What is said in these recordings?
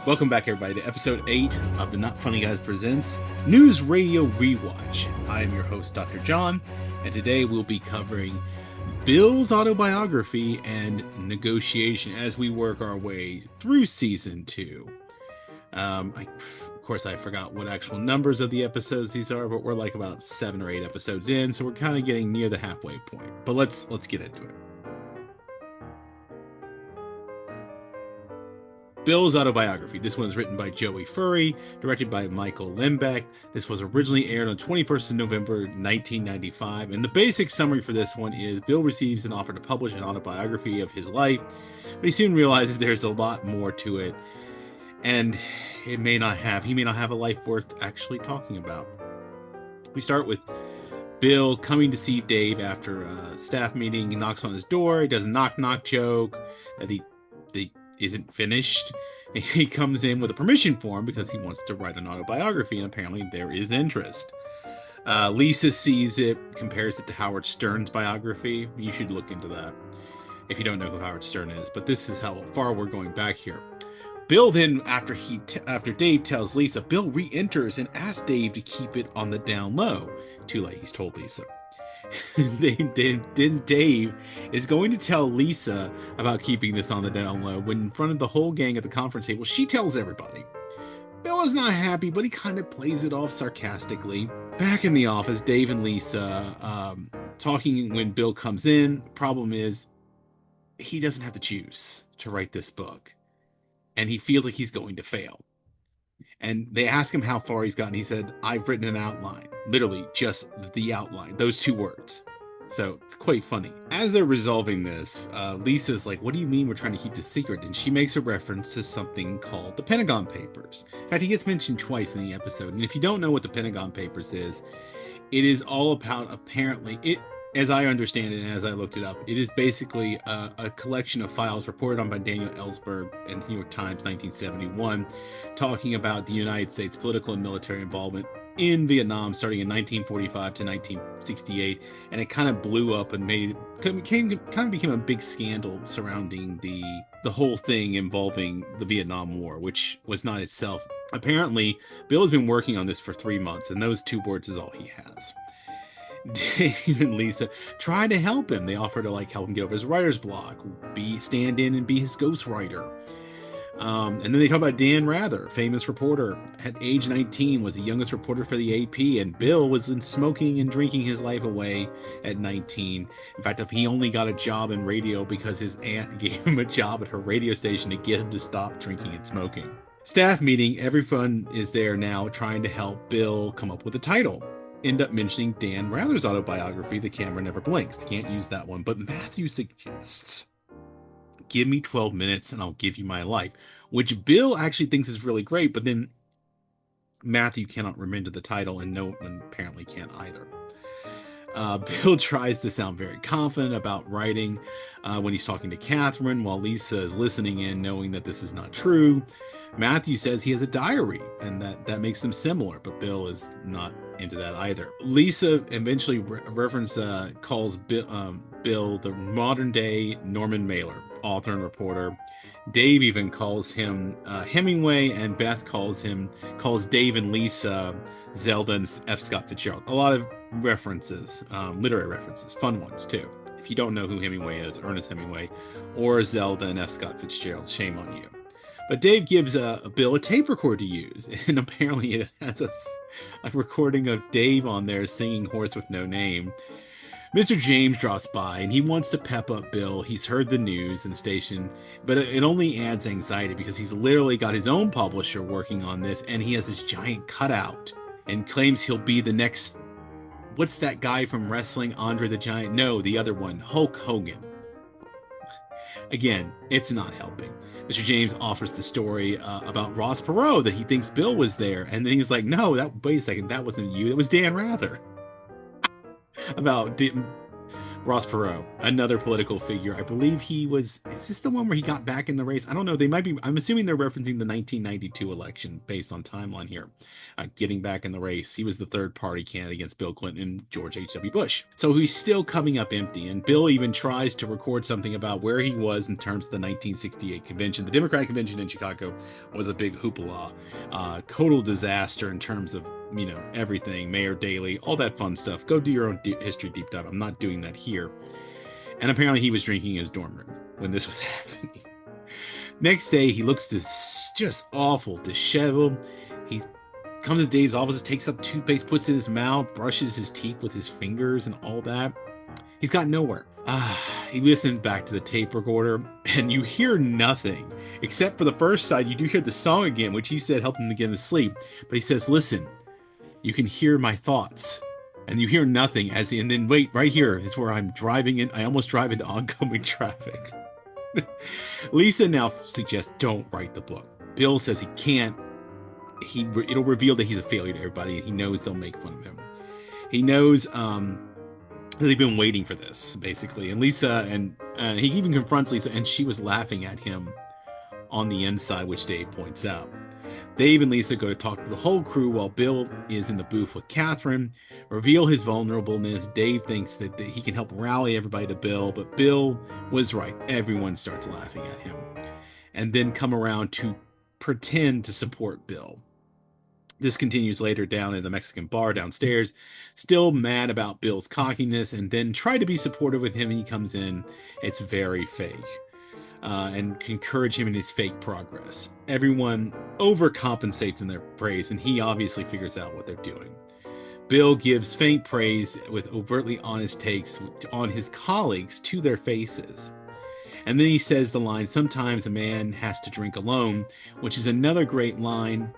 Welcome back, everybody, to episode 8 of the Not Funny Guys Presents News Radio Rewatch. I am your host, Dr. John, and today we'll be covering Bill's autobiography and negotiation as we work our way through season 2. Of course, I forgot what actual numbers of the episodes these are, but we're like about 7 or 8 episodes in, so we're kind of getting near the halfway point. But let's get into it. Bill's autobiography. This one was written by Joey Furey, directed by Michael Lembeck. This was originally aired on 21st of November, 1995. And the basic summary for this one is Bill receives an offer to publish an autobiography of his life, but he soon realizes there's a lot more to it, and he may not have a life worth actually talking about. We start with Bill coming to see Dave after a staff meeting. He knocks on his door. He does a knock-knock joke that he isn't finished. He comes in with a permission form because he wants to write an autobiography, and apparently there is interest. Lisa sees it, compares it to Howard Stern's biography. You should look into that if you don't know who Howard Stern is, but this is how far we're going back here. Bill then, after Dave tells Lisa, Bill re-enters and asks Dave to keep it on the down low. Too late, he's told Lisa. Dave is going to tell Lisa about keeping this on the down low when in front of the whole gang at the conference table, she tells everybody. Bill is not happy, but he kind of plays it off sarcastically. Back in the office, Dave and Lisa talking when Bill comes in. Problem is, he doesn't have the juice to write this book, and he feels like he's going to fail. And they ask him how far he's gotten. He said, I've written an outline. Literally, just the outline. Those 2 words. So, it's quite funny. As they're resolving this, Lisa's like, what do you mean we're trying to keep this secret? And she makes a reference to something called the Pentagon Papers. In fact, he gets mentioned twice in the episode. And if you don't know what the Pentagon Papers is, it is all about, apparently, as I understand it and as I looked it up, it is basically a collection of files reported on by Daniel Ellsberg in the New York Times, 1971, talking about the United States political and military involvement in Vietnam starting in 1945 to 1968, and it kind of blew up and became a big scandal surrounding the whole thing involving the Vietnam War, which was not itself. Apparently, Bill has been working on this for 3 months, and those 2 words is all he has. Dave and Lisa try to help him. They offer to help him get over his writer's block, stand in and be his ghostwriter. And then they talk about Dan Rather, famous reporter. At age 19, was the youngest reporter for the AP, and Bill was in smoking and drinking his life away at 19. In fact, he only got a job in radio because his aunt gave him a job at her radio station to get him to stop drinking and smoking. Staff meeting, everyone is there now trying to help Bill come up with a title. End up mentioning Dan Rather's autobiography, The Camera Never Blinks. They can't use that one, but Matthew suggests, give me 12 minutes and I'll give you my life, which Bill actually thinks is really great, but then Matthew cannot remember the title, and no one apparently can't either. Bill tries to sound very confident about writing when he's talking to Catherine, while Lisa is listening in, knowing that this is not true. Matthew says he has a diary, and that makes them similar, but Bill is not into that either. Lisa eventually calls Bill the modern-day Norman Mailer, author and reporter. Dave even calls him Hemingway, and Beth calls Dave and Lisa Zelda and F. Scott Fitzgerald. A lot of references, literary references, fun ones too. If you don't know who Hemingway is, Ernest Hemingway, or Zelda and F. Scott Fitzgerald, shame on you. But Dave gives Bill a tape recorder to use, and apparently it has a recording of Dave on there singing Horse with No Name. Mr. James drops by, and he wants to pep up Bill. He's heard the news in the station, but it only adds anxiety because he's literally got his own publisher working on this, and he has this giant cutout and claims he'll be the next... What's that guy from wrestling? Andre the Giant? No, the other one, Hulk Hogan. Again, it's not helping. Mr. James offers the story about Ross Perot, that he thinks Bill was there. And then he was like, no, wait a second, that wasn't you. It was Dan Rather. Ross Perot, another political figure. I believe he was, is this the one where he got back in the race? I don't know. They might be, I'm assuming they're referencing the 1992 election based on timeline here. Getting back in the race. He was the third party candidate against Bill Clinton and George H.W. Bush. So he's still coming up empty. And Bill even tries to record something about where he was in terms of the 1968 convention. The Democratic convention in Chicago was a big hoopla. Total disaster in terms of, you know, everything, Mayor Daley, all that fun stuff. Go do your own history deep dive. I'm not doing that here. And apparently he was drinking in his dorm room when this was happening. Next day, he looks just awful, disheveled. He comes to Dave's office, takes up toothpaste, puts it in his mouth, brushes his teeth with his fingers and all that. He's got nowhere. He listened back to the tape recorder, and you hear nothing. Except for the first side, you do hear the song again, which he said helped him to get him to sleep. But he says, listen, you can hear my thoughts. And you hear nothing and then wait, right here is where I'm driving in. I almost drive into oncoming traffic. Lisa now suggests don't write the book. Bill says he can't. It'll reveal that he's a failure to everybody. And he knows they'll make fun of him. He knows they've been waiting for this, basically. And Lisa, and he even confronts Lisa, and she was laughing at him on the inside, which Dave points out. Dave and Lisa go to talk to the whole crew while Bill is in the booth with Catherine, reveal his vulnerableness. Dave thinks that he can help rally everybody to Bill, but Bill was right. Everyone starts laughing at him. And then come around to pretend to support Bill. This continues later down in the Mexican bar downstairs, still mad about Bill's cockiness, and then try to be supportive with him. And he comes in. It's very fake. And encourage him in his fake progress. Everyone overcompensates in their praise, and he obviously figures out what they're doing. Bill gives faint praise with overtly honest takes on his colleagues to their faces. And then he says the line, sometimes a man has to drink alone, which is another great line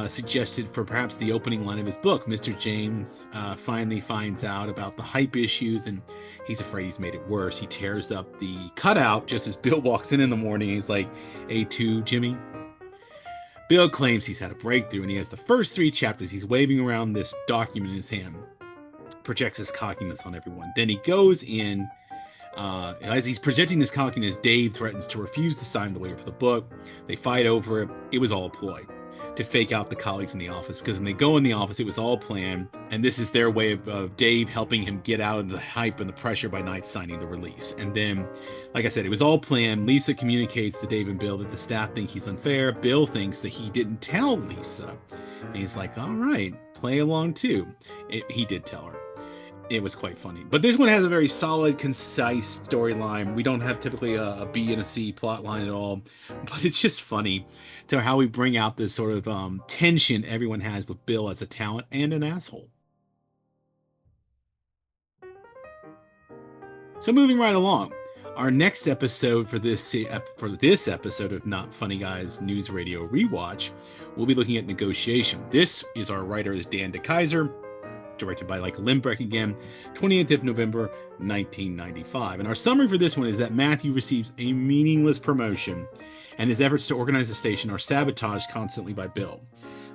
suggested for perhaps the opening line of his book. Mr. James finally finds out about the hype issues, and he's afraid he's made it worse. He tears up the cutout just as Bill walks in the morning. He's like, A2, Jimmy? Bill claims he's had a breakthrough, and he has the first 3 chapters. He's waving around this document in his hand, projects his cockiness on everyone. Then he goes in. As he's projecting this cockiness, Dave threatens to refuse to sign the waiver for the book. They fight over it. It was all a ploy to fake out the colleagues in the office, because when they go in the office, it was all planned, and this is their way of Dave helping him get out of the hype and the pressure by not signing the release. And then, like I said, it was all planned. Lisa communicates to Dave and Bill that the staff think he's unfair. Bill thinks that he didn't tell Lisa, and he's like, all right, play along too. He did tell her. It was quite funny. But this one has a very solid, concise storyline. We don't have typically a B and a C plot line at all, but it's just funny to how we bring out this sort of tension everyone has with Bill as a talent and an asshole. So moving right along, our next episode for this episode of Not Funny Guys News Radio Rewatch, we'll be looking at Negotiation. This is our writer is Dan DeKaiser, directed by Leica Lindbreck again, 28th of November, 1995. And our summary for this one is that Matthew receives a meaningless promotion, and his efforts to organize the station are sabotaged constantly by Bill.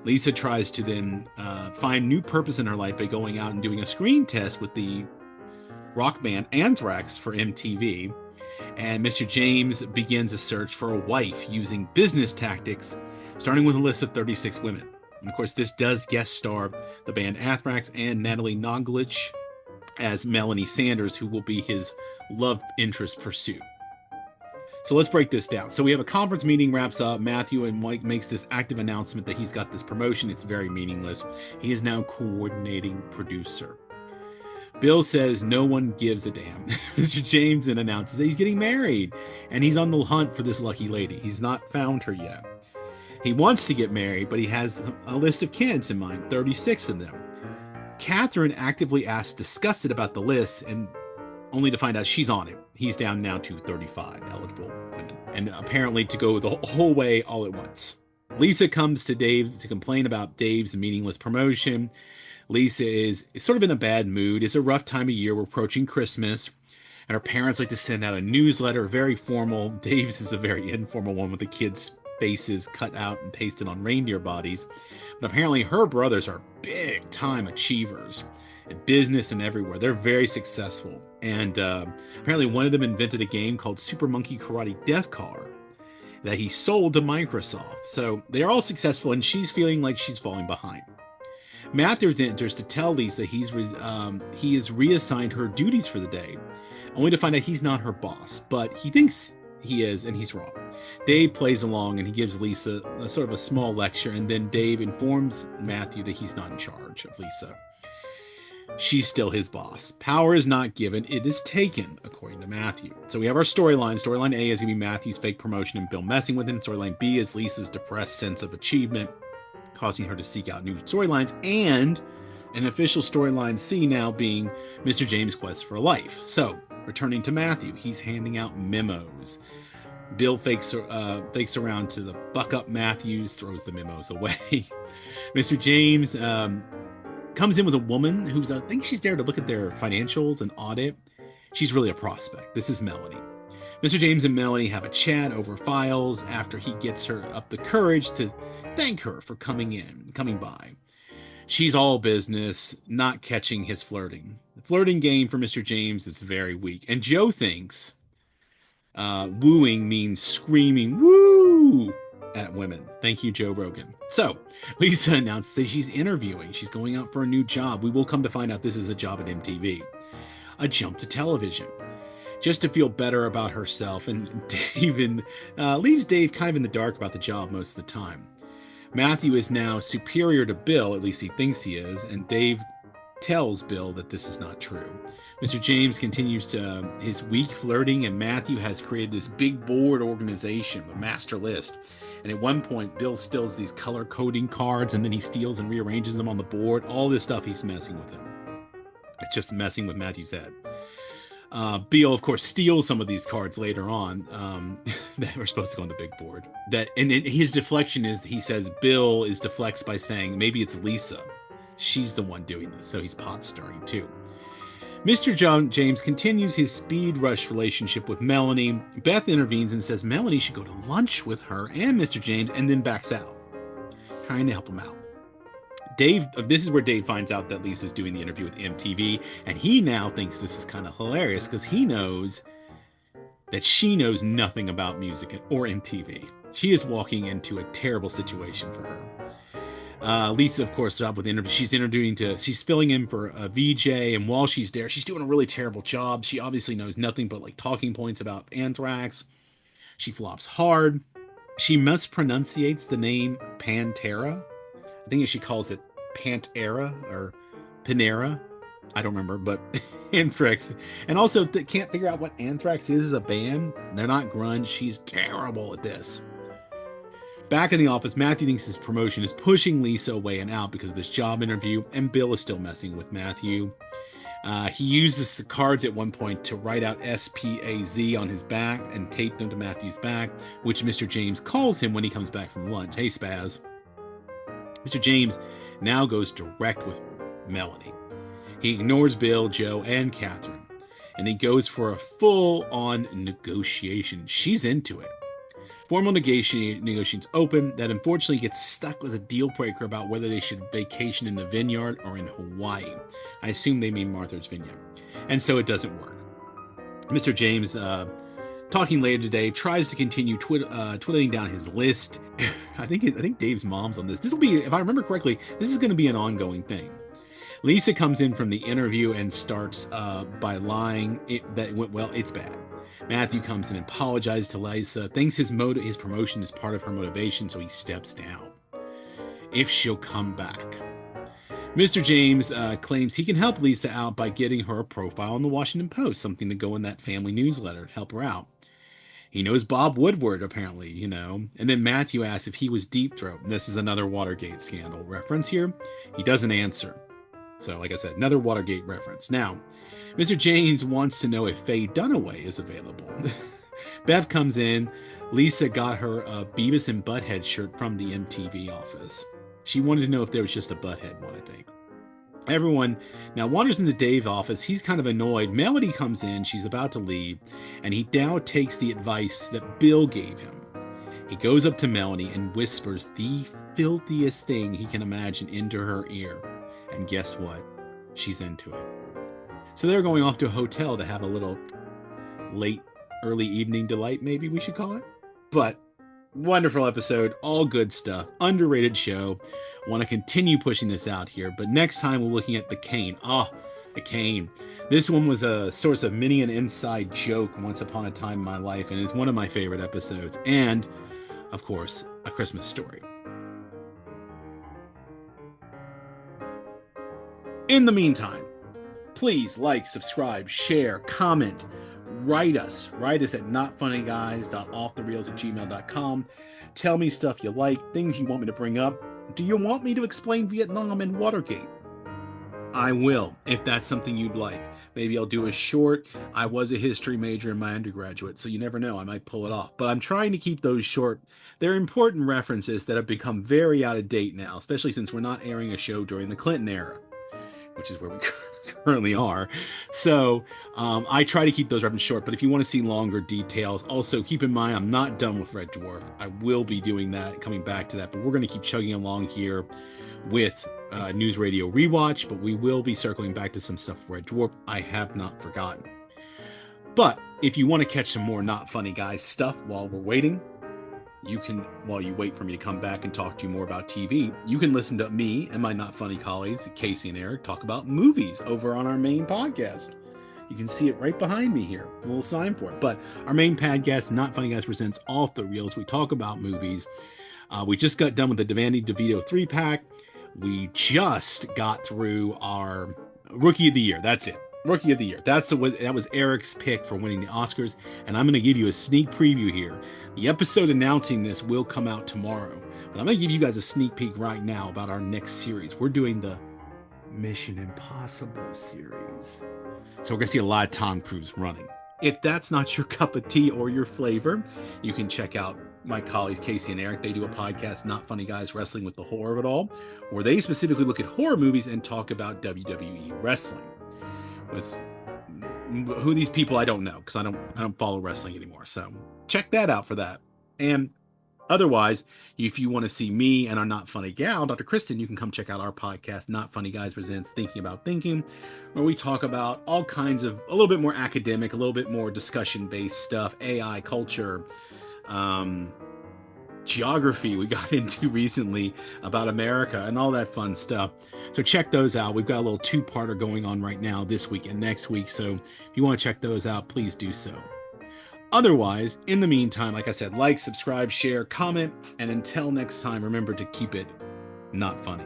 Lisa tries to then find new purpose in her life by going out and doing a screen test with the rock band Anthrax for MTV. And Mr. James begins a search for a wife using business tactics, starting with a list of 36 women. And of course, this does guest star the band Anthrax and Natalie Noglich as Melanie Sanders, who will be his love interest pursuit. So let's break this down. So we have a conference meeting wraps up. Matthew and Mike makes this active announcement that he's got this promotion. It's very meaningless. He is now coordinating producer. Bill says no one gives a damn. Mr. James then announces that he's getting married, and he's on the hunt for this lucky lady. He's not found her yet. He wants to get married, but he has a list of candidates in mind, 36 of them. Catherine actively asks disgusted about the list, and only to find out she's on it. He's down now to 35 eligible women, and apparently to go the whole way all at once. Lisa comes to Dave to complain about Dave's meaningless promotion. Lisa is sort of in a bad mood. It's a rough time of year. We're approaching Christmas, and her parents like to send out a newsletter, very formal. Dave's is a very informal one with the kids' faces cut out and pasted on reindeer bodies. But apparently her brothers are big time achievers, in business and everywhere. They're very successful. And apparently one of them invented a game called Super Monkey Karate Death Car that he sold to Microsoft. So they're all successful, and she's feeling like she's falling behind. Matthews enters to tell Lisa he has reassigned her duties for the day, only to find out he's not her boss, but he thinks he is, and he's wrong. Dave plays along, and he gives Lisa a sort of a small lecture, and then Dave informs Matthew that he's not in charge of Lisa. She's still his boss. Power is not given, it is taken, according to Matthew. So we have our storyline. Storyline A is going to be Matthew's fake promotion and Bill messing with him. Storyline B is Lisa's depressed sense of achievement, causing her to seek out new storylines, and an official storyline C now being Mr. James' quest for a life. So, returning to Matthew, he's handing out memos. Bill fakes around to the buck up Matthews, throws the memos away. Mr. James comes in with a woman who's, I think she's there to look at their financials and audit. She's really a prospect. This is Melanie. Mr. James and Melanie have a chat over files after he gets her up the courage to thank her for coming by. She's all business, not catching his flirting. The flirting game for Mr. James is very weak. And Joe thinks wooing means screaming woo at women. Thank you, Joe Rogan. So Lisa announces that she's interviewing. She's going out for a new job. We will come to find out this is a job at MTV. A jump to television. Just to feel better about herself. And Dave leaves Dave kind of in the dark about the job most of the time. Matthew is now superior to Bill, at least he thinks he is, and Dave tells Bill that this is not true. Mr. James continues to his weak flirting, and Matthew has created this big board organization, a master list. And at one point, Bill steals these color coding cards, and then he steals and rearranges them on the board. All this stuff, he's messing with him. It's just messing with Matthew's head. Bill, of course, steals some of these cards later on that were supposed to go on the big board. And his deflection is, he says Bill is deflects by saying maybe it's Lisa. She's the one doing this, so he's pot stirring too. Mr. James continues his speed rush relationship with Melanie. Beth intervenes and says Melanie should go to lunch with her and Mr. James, and then backs out, trying to help him out. This is where Dave finds out that Lisa's doing the interview with MTV, and he now thinks this is kind of hilarious because he knows that she knows nothing about music or MTV. She is walking into a terrible situation for her. Lisa, of course, job with interview. She's filling in for a VJ, and while she's there, she's doing a really terrible job. She obviously knows nothing but like talking points about anthrax. She flops hard. She mispronunciates the name Pantera. I think she calls it Pantera or Panera. I don't remember, but Anthrax. And also can't figure out what Anthrax is as a band. They're not grunge. She's terrible at this. Back in the office, Matthew thinks his promotion is pushing Lisa away and out because of this job interview, and Bill is still messing with Matthew. He uses the cards at one point to write out SPAZ on his back and tape them to Matthew's back, which Mr. James calls him when he comes back from lunch. Hey, Spaz. Mr. James now goes direct with Melanie. He ignores Bill, Joe, and Catherine, and he goes for a full-on negotiation. She's into it. Formal negotiations open that unfortunately gets stuck with a deal breaker about whether they should vacation in the vineyard or in Hawaii. I assume they mean Martha's Vineyard. And so it doesn't work. Mr. James, talking later today, tries to continue twiddling down his list. I think Dave's mom's on this. This will be, if I remember correctly, this is going to be an ongoing thing. Lisa comes in from the interview and starts by lying that it went well. It's bad. Matthew comes in and apologizes to Lisa, thinks his promotion is part of her motivation, so he steps down. If she'll come back. Mr. James claims he can help Lisa out by getting her a profile in the Washington Post, something to go in that family newsletter to help her out. He knows Bob Woodward, apparently, And then Matthew asks if he was Deep Throat, and this is another Watergate scandal reference here. He doesn't answer. So, like I said, another Watergate reference. Now, Mr. James wants to know if Faye Dunaway is available. Bev comes in. Lisa got her a Beavis and Butthead shirt from the MTV office. She wanted to know if there was just a Butthead one, I think. Everyone now wanders into Dave's office. He's kind of annoyed. Melody comes in. She's about to leave. And he now takes the advice that Bill gave him. He goes up to Melody and whispers the filthiest thing he can imagine into her ear. And guess what? she's into it. So they're going off to a hotel to have a little late, early evening delight, maybe we should call it. But wonderful episode, all good stuff, underrated show. Want to continue pushing this out here, but next time we're looking at the cane. The cane. This one was a source of many an inside joke once upon a time in my life, and is one of my favorite episodes. And, of course, A Christmas Story. In the meantime, please like, subscribe, share, comment, write us at notfunnyguys.offthereels@gmail.com. Tell me stuff you like, things you want me to bring up. Do you want me to explain Vietnam and Watergate? I will, if that's something you'd like. Maybe I'll do a short. I was a history major in my undergraduate, so you never know, I might pull it off. But I'm trying to keep those short. They're important references that have become very out of date now, especially since we're not airing a show during the Clinton era, which is where we currently are. So I try to keep those references short, but if you want to see longer details, also keep in mind I'm not done with Red Dwarf. I will be doing that, coming back to that, but we're going to keep chugging along here with News Radio Rewatch, but we will be circling back to some stuff Red Dwarf. I have not forgotten. But if you want to catch some more Not Funny Guys stuff while we're waiting, you can, while you wait for me to come back and talk to you more about TV, you can listen to me and my Not Funny colleagues, Casey and Eric, talk about movies over on our main podcast. You can see it right behind me here. A little sign for it. But our main podcast, Not Funny Guys Presents Off the Reels. We talk about movies. We just got done with the Danny DeVito 3-pack. We just got through our Rookie of the Year. That's it. Rookie of the Year. That was Eric's pick for winning the Oscars. And I'm going to give you a sneak preview here. The episode announcing this will come out tomorrow. But I'm going to give you guys a sneak peek right now about our next series. We're doing the Mission Impossible series. So we're going to see a lot of Tom Cruise running. If that's not your cup of tea or your flavor, you can check out my colleagues Casey and Eric. They do a podcast, Not Funny Guys Wrestling with the Horror of It All, where they specifically look at horror movies and talk about WWE wrestling. With who these people, I don't know, because I don't follow wrestling anymore. So check that out for that. And otherwise, if you want to see me and our Not Funny gal, Dr. Kristen, you can come check out our podcast, Not Funny Guys Presents Thinking About Thinking, where we talk about all kinds of, a little bit more academic, a little bit more discussion-based stuff, AI, culture, geography we got into recently about America and all that fun stuff. So check those out. We've got a little two-parter going on right now this week and next week. So if you want to check those out, please do so. Otherwise, in the meantime, like I said, like, subscribe, share, comment, and until next time, remember to keep it not funny.